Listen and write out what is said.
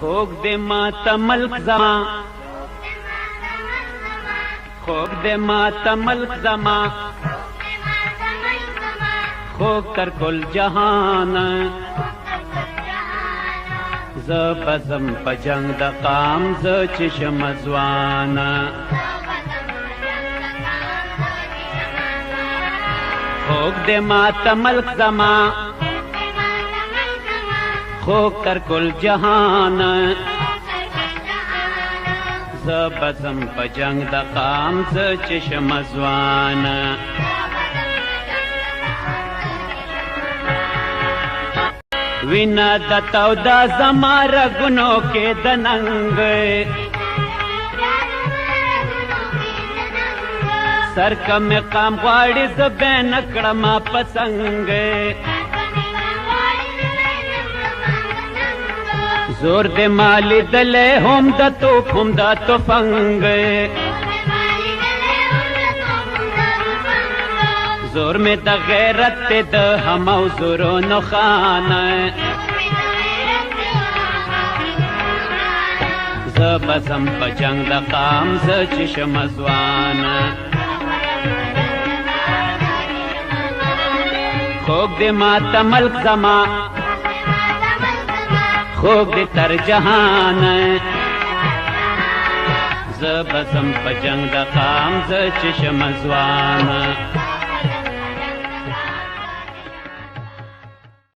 خوږ دې ماته ملک زما خوږ دې ماته ملک زما خوږ تر کل جهان زه بزم په جنگ د قام زه چې شم ځوان خوږ دې ماته ملک زما خوږ تر کل جهان زه بزم په جنگ د قام زه چې شم ځوان وینا د تودا زما رګونو کې د ننګ سر کا مقام غواړي زه به نه کړمه پسنګ زور دې ما لیدلی هم د توپ هم د تفنګ زور میں د غیرت تے د همو زورونو خانه زه بزم په جنگ د قام زه چې شم ځوان خوږ دې ماته ملک زما خوږ دې تر جهان زه بزم په جنگ د قام زه چې شم ځوان